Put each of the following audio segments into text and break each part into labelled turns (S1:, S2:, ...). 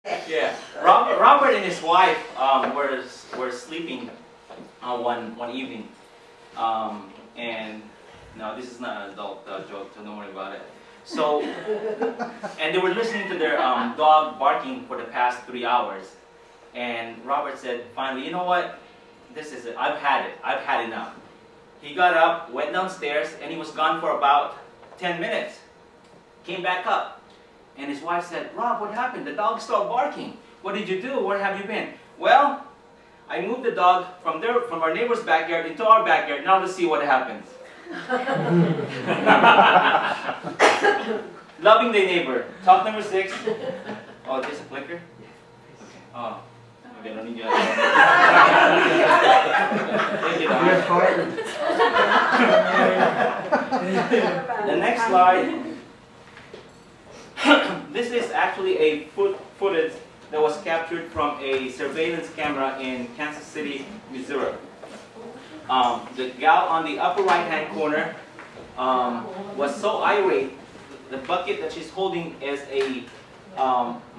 S1: Yeah, Robert and his wife were sleeping one evening, and no, this is not an adult joke, so don't worry about it. So, and they were listening to their dog barking for the past 3 hours, and Robert said, finally, you know what? This is it. I've had it. I've had enough. He got up, went downstairs, and he was gone for about 10 minutes. Came back up. And his wife said, Rob, what happened? The dog stopped barking. What did you do? Where have you been? Well, I moved the dog from our neighbor's backyard into our backyard. Now let's see what happens. Loving the neighbor. Talk number 6. Oh, there's a clicker? Okay. Oh. Okay, I don't need you. The next slide. This is actually a footage that was captured from a surveillance camera in Kansas City, Missouri. The gal on the upper right-hand corner was so irate. The bucket that she's holding is a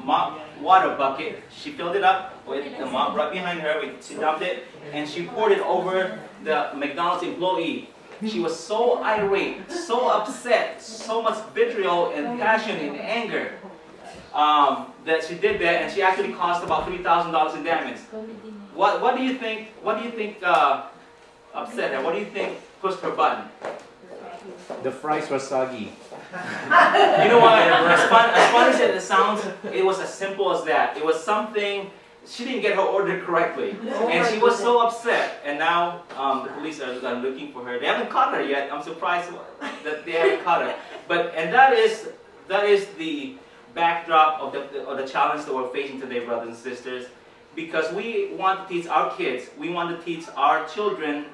S1: mop water bucket. She filled it up with the mop right behind her. She dumped it and she poured it over the McDonald's employee. She was so irate, so upset, so much vitriol and passion and anger that she did that, and she actually cost about $3,000 in damage. What do you think? What do you think upset her? What do you think pushed her button?
S2: The fries were soggy.
S1: You know what? As funny as it sounds, it was as simple as that. It was something. She didn't get her order correctly, and she was so upset. And now the police are looking for her. They haven't caught her yet. I'm surprised that they haven't caught her. And that is the backdrop of the challenge that we're facing today, brothers and sisters. Because we want to teach our kids, we want to teach our children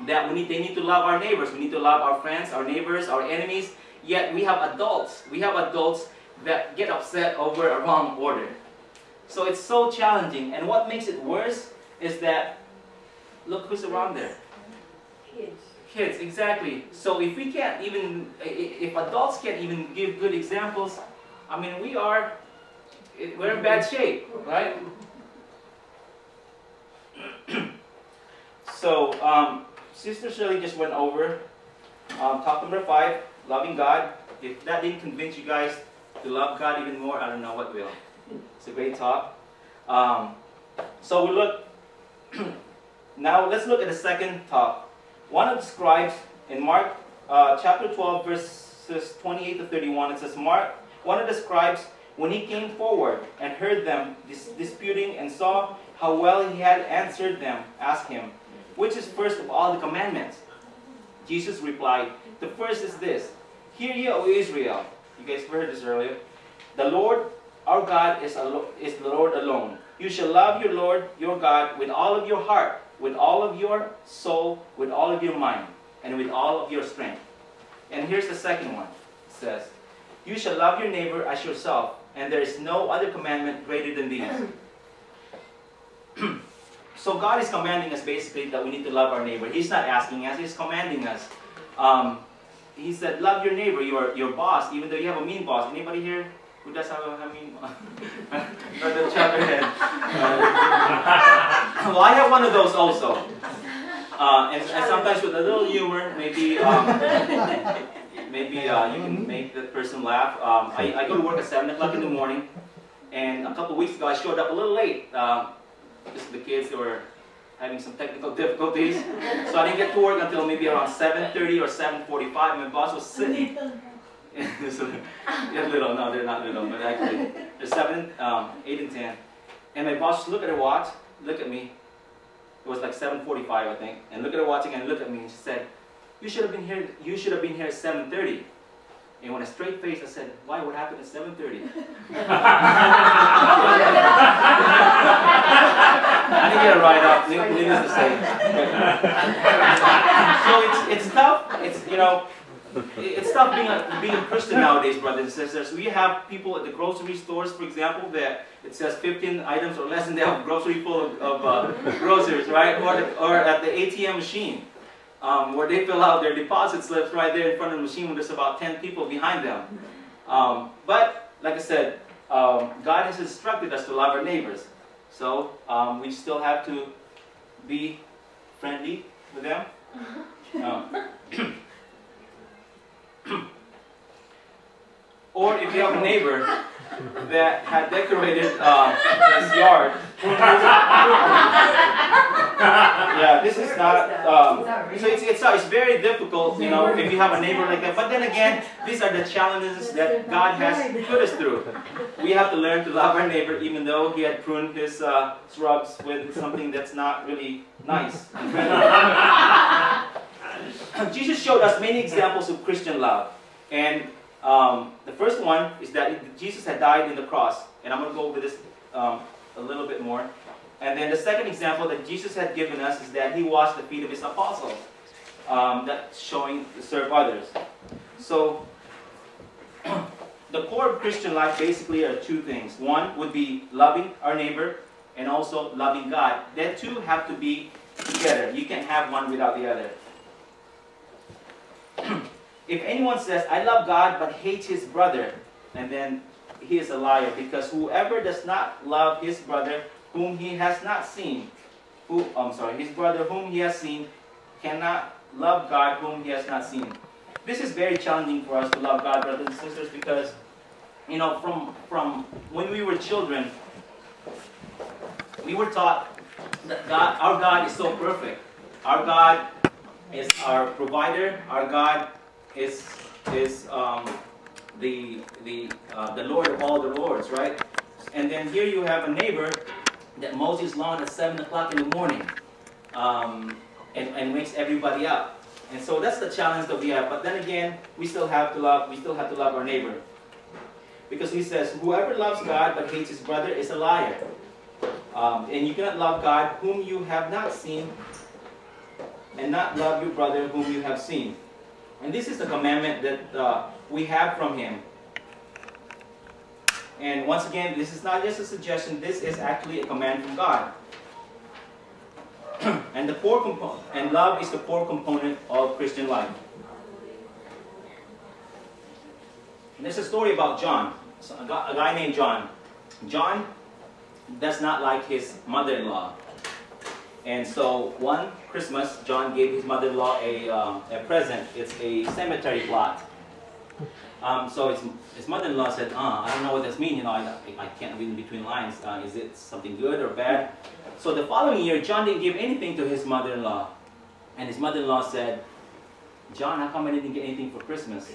S1: that they need to love our neighbors. We need to love our friends, our neighbors, our enemies. Yet we have adults. We have adults that get upset over a wrong order. So it's so challenging, and what makes it worse is that, look who's around there.
S3: Kids.
S1: Kids, exactly. So if we can't even, if adults can't even give good examples, I mean, we're in bad shape, right? So, Sister Shirley just went over talk number 5, loving God. If that didn't convince you guys to love God even more, I don't know what will. It's a great talk. So we look, now let's look at the second talk. One of the scribes in Mark chapter 12 verses 28 to 31, it says, one of the scribes, when he came forward and heard them disputing and saw how well he had answered them, asked him, which is first of all the commandments? Jesus replied, the first is this, hear ye, O Israel. You guys heard this earlier. The Lord our God is the Lord alone. You shall love your Lord, your God, with all of your heart, with all of your soul, with all of your mind, and with all of your strength. And here's the second one. It says, you shall love your neighbor as yourself, and there is no other commandment greater than these. So God is commanding us basically that we need to love our neighbor. He's not asking us, He's commanding us. He said, love your neighbor, your boss, even though you have a mean boss. Anybody here who does have a mean boss? Brother Chopperhead. Well, I have one of those also. And sometimes with a little humor, maybe you can make that person laugh. I go to work at 7 o'clock in the morning, and a couple of weeks ago I showed up a little late. Because the kids were having some technical difficulties. So I didn't get to work until maybe around 7:30 or 7:45. My boss was sitting. They're little. No, they're not little, but actually they're 7, 8, and 10. And my boss just looked at her watch, look at me. It was like 7:45, I think. And look at her watch again, and look at me, and she said, "You should have been here. You should have been here at 7:30." And with a straight face, I said, "Why? What happened at 7:30?" I didn't get a write up. Needless to say. So it's tough. It's tough being a Christian nowadays, brothers and sisters. We have people at the grocery stores, for example, that it says 15 items or less, and they have a grocery full of groceries, right? Or at the ATM machine. Where they fill out their deposit slips right there in front of the machine when there's about 10 people behind them. But, like I said, God has instructed us to love our neighbors. So we still have to be friendly with them. Or if you have a neighbor that had decorated his yard. Yeah, this is not. So it's very difficult, you know, if you have a neighbor like that. But then again, these are the challenges that God has put us through. We have to learn to love our neighbor, even though he had pruned his shrubs with something that's not really nice. Jesus showed us many examples of Christian love, and the first one is that Jesus had died in the cross, and I'm going to go over this a little bit more. And then the second example that Jesus had given us is that he washed the feet of his apostles, that's showing to serve others. So the core of Christian life basically are two things. One would be loving our neighbor and also loving God. The two have to be together. You can't have one without the other. If anyone says, I love God but hates his brother, and then he is a liar, because whoever does not love his brother whom he has not seen, his brother whom he has seen, cannot love God whom he has not seen. This is very challenging for us to love God, brothers and sisters, because, you know, from when we were children, we were taught that our God is so perfect. Our God is our provider. Our God is the Lord of all the lords, right? And then here you have a neighbor that mows his lawn at 7 o'clock in the morning, and wakes everybody up. And so that's the challenge that we have. But then again, we still have to love our neighbor, because he says, whoever loves God but hates his brother is a liar. And you cannot love God whom you have not seen, and not love your brother whom you have seen. And this is the commandment that we have from him. And once again, this is not just a suggestion, this is actually a command from God. And love is the core component of Christian life. And there's a story about John, a guy named John. John does not like his mother-in-law. And so one Christmas, John gave his mother-in-law a present. It's a cemetery plot. So his mother-in-law said, I don't know what this means. You know, I can't read in between lines. Is it something good or bad? So the following year, John didn't give anything to his mother-in-law. And his mother-in-law said, John, how come I didn't get anything for Christmas?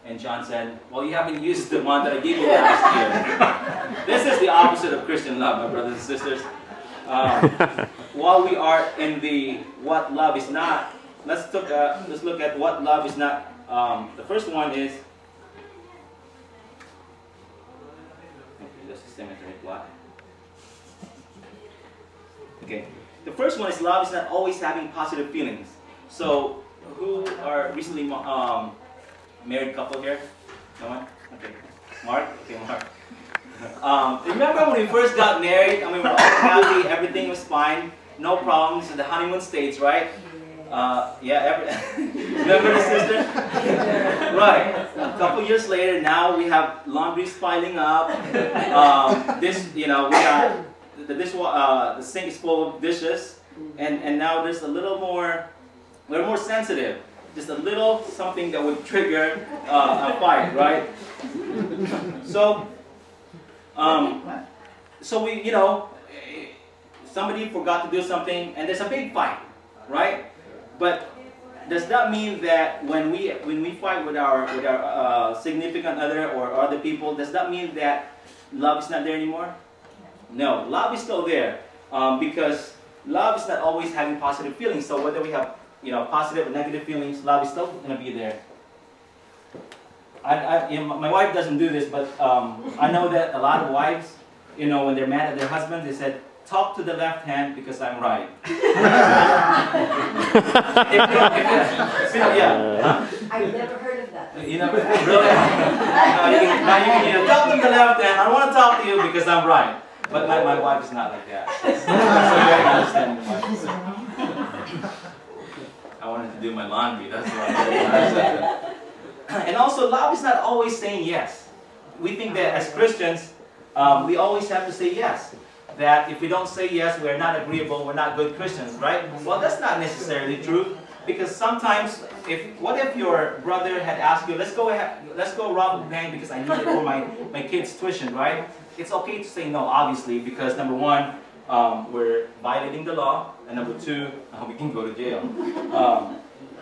S1: And John said, well, you haven't used the one that I gave you last year. This is the opposite of Christian love, my brothers and sisters. While we are in the what love is not, let's look at what love is not. The first one is just a cemetery plot. Okay, the first one is love is not always having positive feelings. So, who are recently married couple here? No one? Okay, Mark. Okay, Mark. Remember when we first got married? I mean, we're all happy, everything was fine, no problems in the honeymoon stage, right? Remember the sister? Right. A couple years later, now we have laundries piling up. We got the sink is full of dishes, and now there's a little more sensitive. Just a little something that would trigger a fight, right? So we, somebody forgot to do something, and there's a big fight, right? But does that mean that when we fight with our significant other or other people, does that mean that love is not there anymore? No, love is still there, because love is not always having positive feelings. So whether we have positive or negative feelings, love is still going to be there. My wife doesn't do this, but I know that a lot of wives, when they're mad at their husband, they said, talk to the left hand because I'm right.
S3: I've never heard of that.
S1: Really? Now you can talk to the left hand, I don't want to talk to you because I'm right. But my wife is not like that. So very understanding wife. I wanted to do my laundry, that's why. And also, love is not always saying yes. We think that as Christians, we always have to say yes. That if we don't say yes, we're not agreeable, we're not good Christians, right? Well, that's not necessarily true, because sometimes, what if your brother had asked you, let's go rob a bank because I need it for my kids' tuition, right? It's okay to say no, obviously, because number one, we're violating the law, and number two, we can go to jail.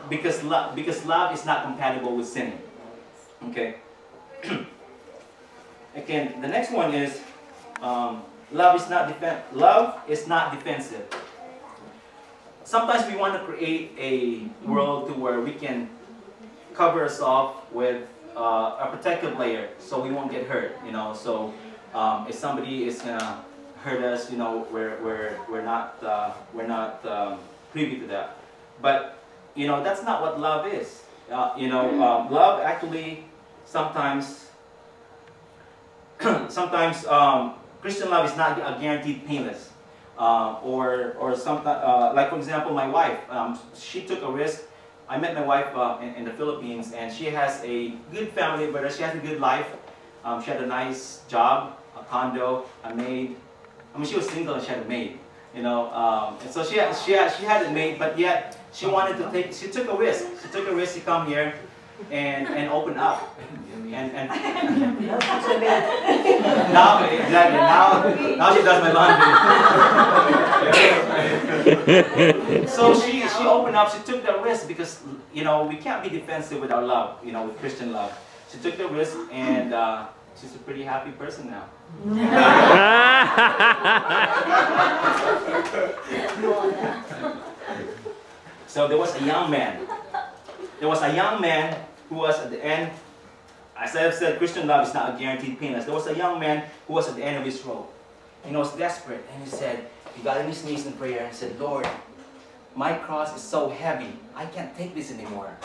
S1: Because love is not compatible with sinning. Okay. Again, the next one is love is not defensive. Sometimes we want to create a world to where we can cover ourselves with a protective layer, so we won't get hurt. You know, so if somebody is gonna hurt us, you know, we're not privy to that. But you know, that's not what love is. Love actually sometimes Christian love is not a guaranteed painless. Or sometimes, like for example, my wife, she took a risk. I met my wife in the Philippines, and she has a good family, but she has a good life. She had a nice job, a condo, a maid. I mean, she was single and she had a maid, you know. And so she had a maid, but yet she wanted to take. She took a risk. She took a risk to come here and open up. And now, exactly, now she does my laundry. So she opened up, she took the risk because, you know, we can't be defensive with our love, you know, with Christian love. She took the risk, and she's a pretty happy person now. So there was a young man. There was a young man who was at the end. As I have said, Christian love is not a guaranteed painless. There was a young man who was at the end of his rope. And he was desperate. And he said, he got on his knees in prayer and said, Lord, my cross is so heavy. I can't take this anymore.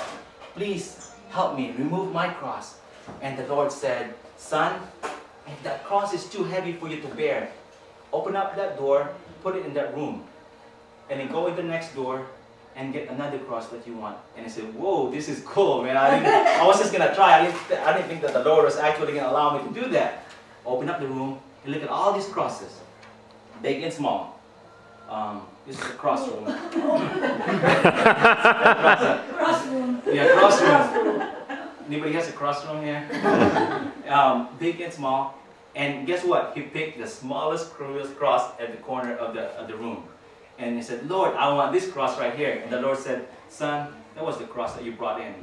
S1: Please help me. Remove my cross. And the Lord said, son, if that cross is too heavy for you to bear, open up that door, put it in that room. And then go in the next door and get another cross that you want. And I said, whoa, this is cool, man. I was just going to try. I didn't think that the Lord was actually going to allow me to do that. Open up the room and look at all these crosses, big and small. This is a cross room.
S3: Cross room.
S1: Yeah, cross room. Anybody has a cross room here? Big and small. And guess what? He picked the smallest cross at the corner of the room. And he said, Lord, I want this cross right here. And the Lord said, son, that was the cross that you brought in.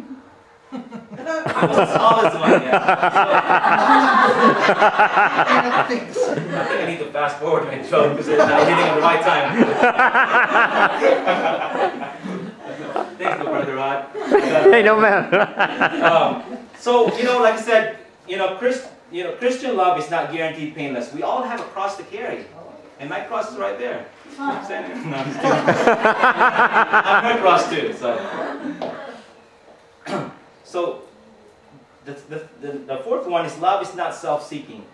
S1: It was the smallest one, yeah. I think I need to fast forward my joke because I'm hitting at the right time. Thanks, Brother Rod.
S2: Hey, no man.
S1: So, you know, like I said, Christian love is not guaranteed painless. We all have a cross to carry. And my cross is right there. No, I'm just kidding. I'm her cross too. So the fourth one is love is not self-seeking.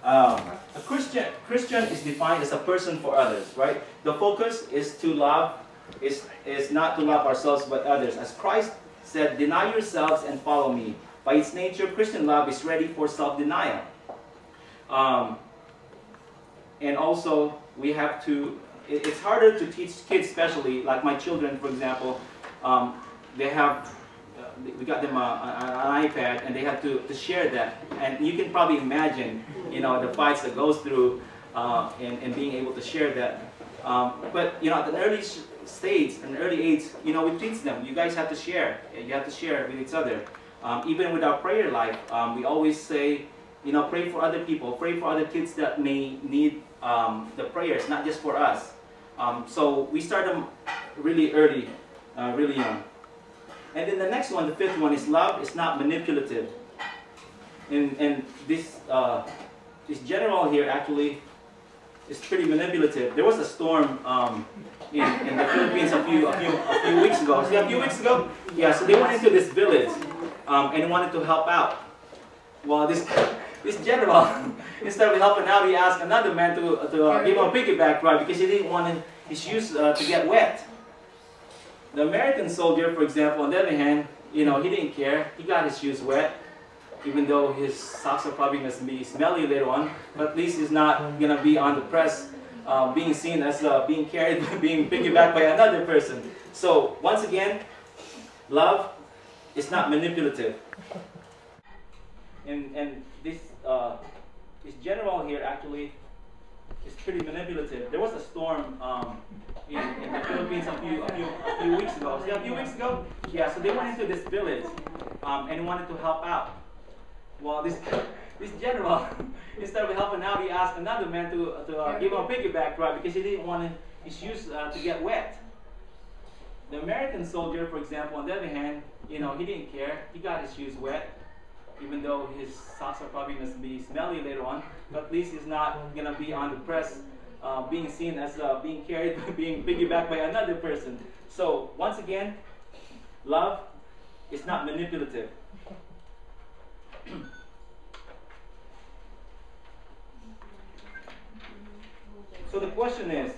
S1: A Christian is defined as a person for others, right? The focus is to love, is not to love ourselves but others. As Christ said, deny yourselves and follow me. By its nature, Christian love is ready for self-denial. And also, we have to, it's harder to teach kids, especially, like my children, for example, they have, we got them an iPad, and they have to share that. And you can probably imagine, you know, the fights that goes through and being able to share that. But, you know, at an early stage, an early age, you know, we teach them, you guys have to share. You have to share with each other. Even with our prayer life, we always say, you know, pray for other people, pray for other kids that may need the prayers, not just for us. So we start them really early, really young. And then the next one, the fifth one, is love is not manipulative. And this general here actually is pretty manipulative. There was a storm in the Philippines a few weeks ago. See, a few weeks ago? Yeah, so they went into this village and wanted to help out. Well, this general, instead of helping out, he asked another man to give him a piggyback ride because he didn't want his shoes to get wet. The American soldier, for example, on the other hand, you know, he didn't care. He got his shoes wet. even though his socks are probably going to be smelly later on, but at least he's not going to be on the press, being seen as being carried, being piggybacked by another person. So once again, love is not manipulative. And this general here actually is pretty manipulative. There was a storm in the Philippines a few weeks ago. Was it a few weeks ago? Yeah, so they went into this village and wanted to help out. Well, this general, instead of helping out, he asked another man to give him a piggyback ride because he didn't want his shoes to get wet. The American soldier, for example, on the other hand, he didn't care. He got his shoes wet, even though his socks are probably going to be smelly later on. But at least he's not going to be on the press, being seen as being carried, being piggybacked by another person. So once again, love is not manipulative. So the question is,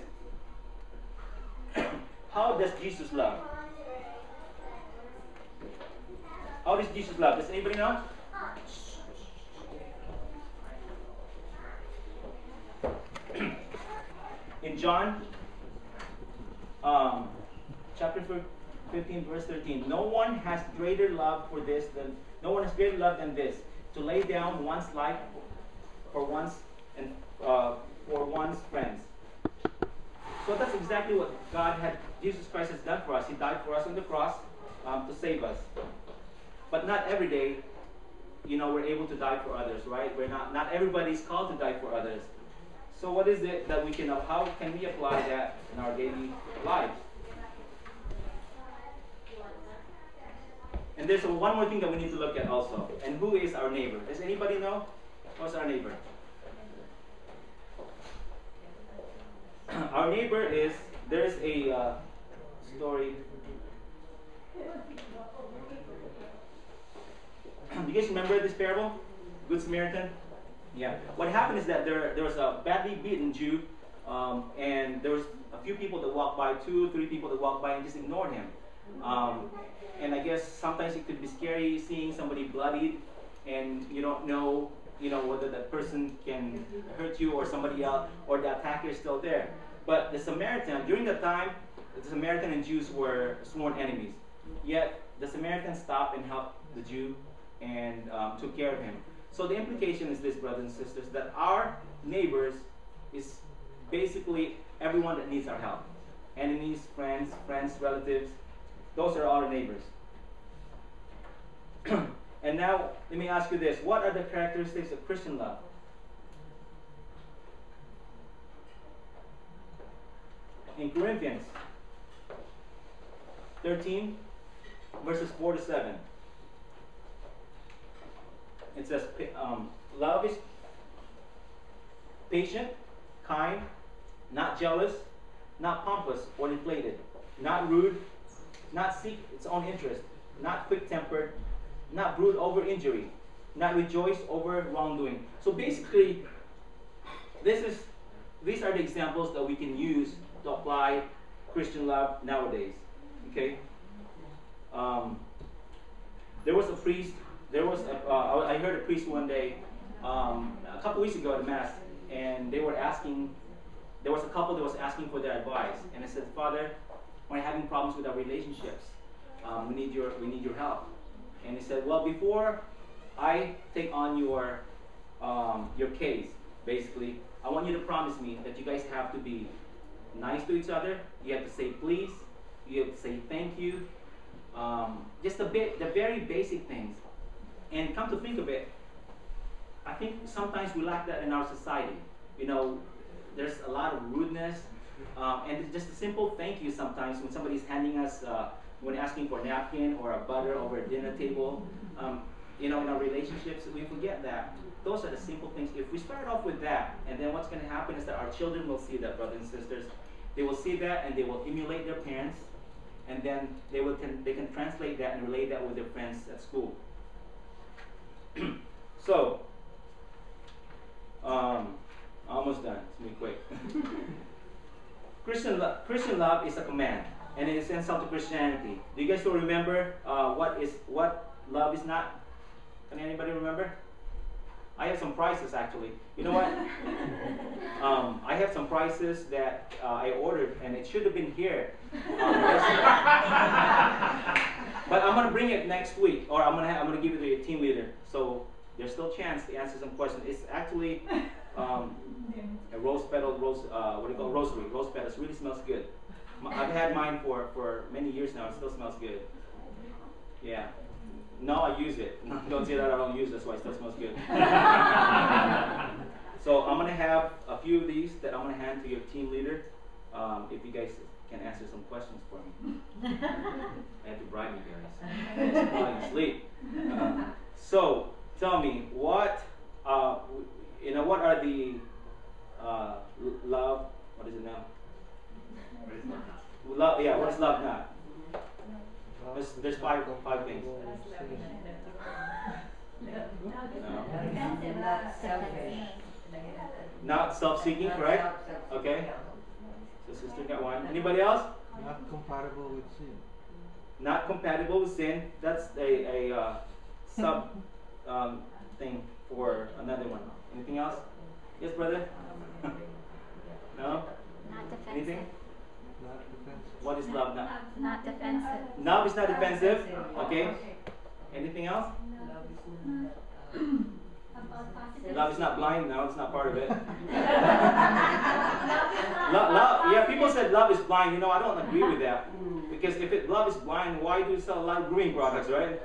S1: how does Jesus love? How does Jesus love? Does anybody know? In John chapter 15, verse 13, no one has greater love than this, to lay down one's life for one's friends. So that's exactly what Jesus Christ has done for us. He died for us on the cross to save us. But not every day, we're able to die for others, right? Not everybody's called to die for others. So what is it that how can we apply that in our daily lives? And there's one more thing that we need to look at also. And who is our neighbor? Does anybody know? Who's our neighbor? Our neighbor is, there's a story. Do you guys remember this parable? Good Samaritan? Yeah. What happened is that there was a badly beaten Jew, and there was a few people that walked by, 2 or 3 people that walked by and just ignored him. And I guess sometimes it could be scary seeing somebody bloodied, and you don't know, whether that person can hurt you or somebody else, or the attacker is still there. But the Samaritan, during that time, the Samaritan and Jews were sworn enemies. Yet the Samaritan stopped and helped the Jew and took care of him. So the implication is this, brothers and sisters, that our neighbors is basically everyone that needs our help. Enemies, friends, relatives, those are our neighbors. And now, let me ask you this. What are the characteristics of Christian love? In Corinthians 13, verses 4 to 7. It says, love is patient, kind, not jealous, not pompous or inflated, not rude, not seek its own interest, not quick-tempered, not brood over injury, not rejoice over wrongdoing. So basically, these are the examples that we can use to apply Christian love nowadays. Okay? There was a priest. I heard a priest one day, a couple weeks ago at Mass, and they were asking. There was a couple that was asking for their advice, and I said, Father, we're having problems with our relationships. We need your help. And he said, well, before I take on your case, basically, I want you to promise me that you guys have to be nice to each other. You have to say please. You have to say thank you. Just the very basic things. And come to think of it, I think sometimes we lack that in our society. There's a lot of rudeness, and just a simple thank you sometimes when somebody's handing us, when asking for a napkin or a butter over a dinner table. In our relationships, we forget that. Those are the simple things. If we start off with that, and then what's going to happen is that our children will see that, brothers and sisters. They will see that, and they will emulate their parents, and then they can translate that and relate that with their friends at school. So, almost done. It's going to be quick. Christian love is a command, and it is essential to Christianity. Do you guys still remember what love is not? Can anybody remember? I have some prizes actually. You know what? I have some prizes that I ordered, and it should have been here. But I'm gonna bring it next week, or I'm gonna give it to your team leader. So there's still a chance to answer some questions. It's actually a rose petal rosary. Rose petals really smells good. I've had mine for many years now. It still smells good. Yeah. No, I use it. Don't say that I don't use it. That's why it still smells good. So I'm gonna have a few of these that I'm gonna hand to your team leader. If you guys can answer some questions for me. I have to bribe you guys while you sleep. So tell me, what what are the love? What is it now? Love. Yeah. What is love not? There's five things. Not self-seeking, correct? Okay. So sister got one. Anybody else?
S4: Not compatible with sin.
S1: Not compatible with sin. That's a sub thing for another one. Anything else? Yes, brother? No?
S5: Not defensive.
S1: Anything?
S4: Not defensive.
S1: What is love not?
S5: Not defensive.
S1: Love is not defensive. Okay. Anything else? Love is not blind. No, it's not part of it. Love, yeah, people said love is blind. You know, I don't agree with that. Because if love is blind, why do you sell a lot of grooming products, right?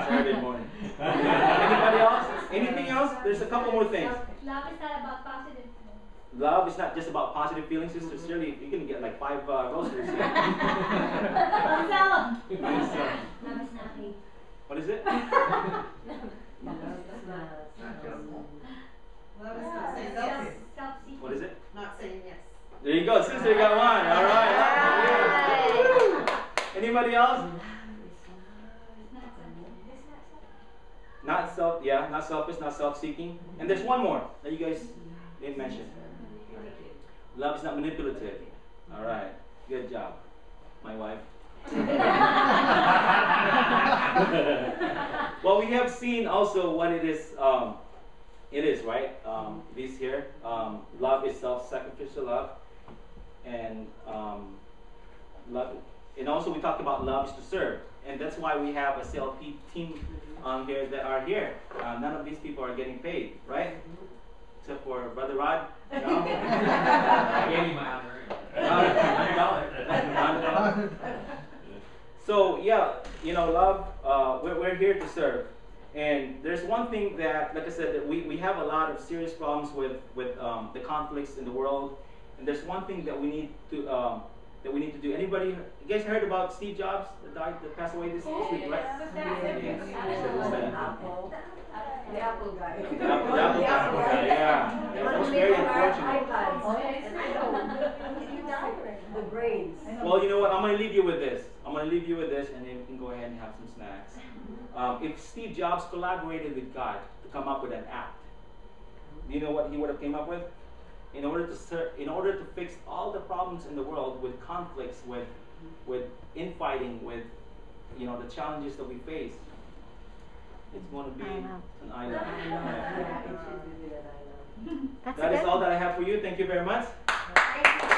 S1: Saturday morning. Anybody else? Anything else? There's a couple more things.
S3: Love is not about positive.
S1: Love is not just about positive feelings, Sister Shirley. You can get like 5 rosaries here.
S3: Love is not hate.
S1: What is it?
S6: Love is not saying selfish.
S3: Self-seeking.
S1: What is it?
S6: Not saying yes.
S1: There you go. Sister got one. All right. Anybody else? Not selfish, not self-seeking. And there's one more that you guys didn't mention. Love is not manipulative. All right. Good job, my wife. Well, we have seen also what it is. It is right. This here. Love is self-sacrificial love, and love. And also we talked about love is to serve, and that's why we have a CLP team here that are here. None of these people are getting paid, right? Except for Brother Rod. No?
S7: I gave you my honorary.
S1: So yeah, you know, love. We're here to serve, and there's one thing that, like I said, that we have a lot of serious problems with the conflicts in the world, and there's one thing that we need to do. Anybody? You guys heard about Steve Jobs that passed away this week, right? Yes.
S6: The Apple guy.
S1: The Apple guy, yeah. That was very unfortunate.
S6: The brains.
S1: Well, you know what? I'm going to leave you with this. And then you can go ahead and have some snacks. If Steve Jobs collaborated with God to come up with an app, do you know what he would have came up with? In order to fix all the problems in the world, with conflicts, with infighting, with the challenges that we face, it's going to be an island.
S5: That's
S1: That is
S5: good.
S1: all that I have for you. Thank you very much.
S3: Thank you.